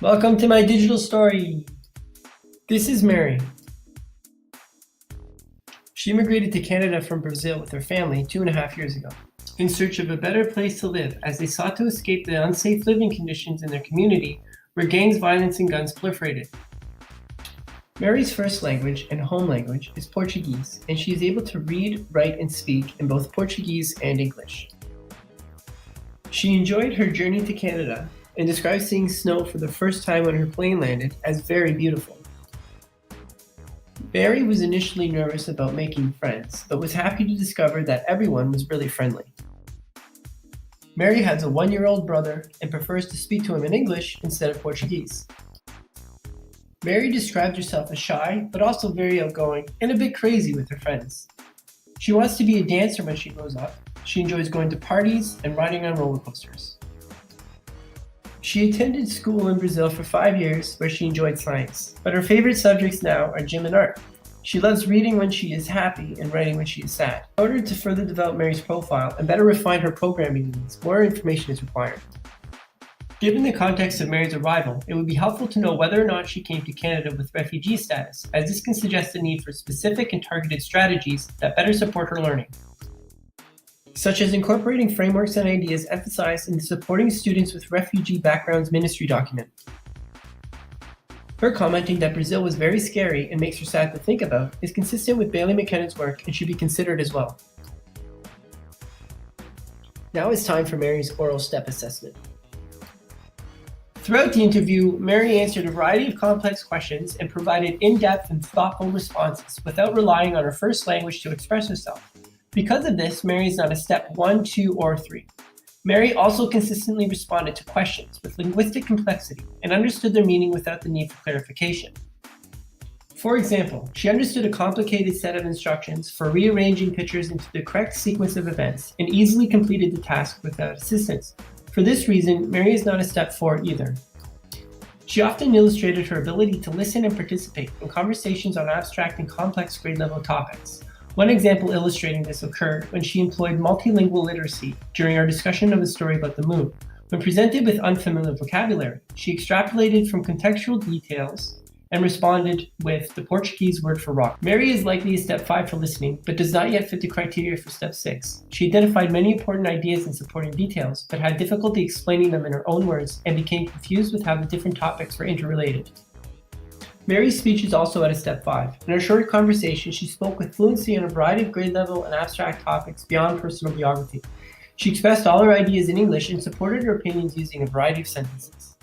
Welcome to my digital story. This is Mary. She immigrated to Canada from Brazil with her family 2.5 years ago, in search of a better place to live as they sought to escape the unsafe living conditions in their community where gangs, violence, and guns proliferated. Mary's first language and home language is Portuguese, and she is able to read, write, and speak in both Portuguese and English. She enjoyed her journey to Canada and describes seeing snow for the first time when her plane landed as very beautiful. Mary was initially nervous about making friends, but was happy to discover that everyone was really friendly. Mary has a 1-year-old brother and prefers to speak to him in English instead of Portuguese. Mary described herself as shy, but also very outgoing and a bit crazy with her friends. She wants to be a dancer when she grows up. She enjoys going to parties and riding on roller coasters. She attended school in Brazil for 5 years where she enjoyed science, but her favorite subjects now are gym and art. She loves reading when she is happy and writing when she is sad. In order to further develop Mary's profile and better refine her programming needs, more information is required. Given the context of Mary's arrival, it would be helpful to know whether or not she came to Canada with refugee status, as this can suggest the need for specific and targeted strategies that better support her learning, such as incorporating frameworks and ideas emphasized in the Supporting Students with Refugee Backgrounds Ministry document. Her commenting that Brazil was very scary and makes her sad to think about is consistent with Bailey McKennan's work and should be considered as well. Now it's time for Mary's oral step assessment. Throughout the interview, Mary answered a variety of complex questions and provided in-depth and thoughtful responses without relying on her first language to express herself. Because of this, Mary is not a step 1, 2, or 3. Mary also consistently responded to questions with linguistic complexity and understood their meaning without the need for clarification. For example, she understood a complicated set of instructions for rearranging pictures into the correct sequence of events and easily completed the task without assistance. For this reason, Mary is not a step 4 either. She often illustrated her ability to listen and participate in conversations on abstract and complex grade-level topics. One example illustrating this occurred when she employed multilingual literacy during our discussion of a story about the moon. When presented with unfamiliar vocabulary, she extrapolated from contextual details and responded with the Portuguese word for rock. Mary is likely a step 5 for listening, but does not yet fit the criteria for step 6. She identified many important ideas and supporting details, but had difficulty explaining them in her own words and became confused with how the different topics were interrelated. Mary's speech is also at a step 5. In our short conversation, she spoke with fluency on a variety of grade level and abstract topics beyond personal biography. She expressed all her ideas in English and supported her opinions using a variety of sentences.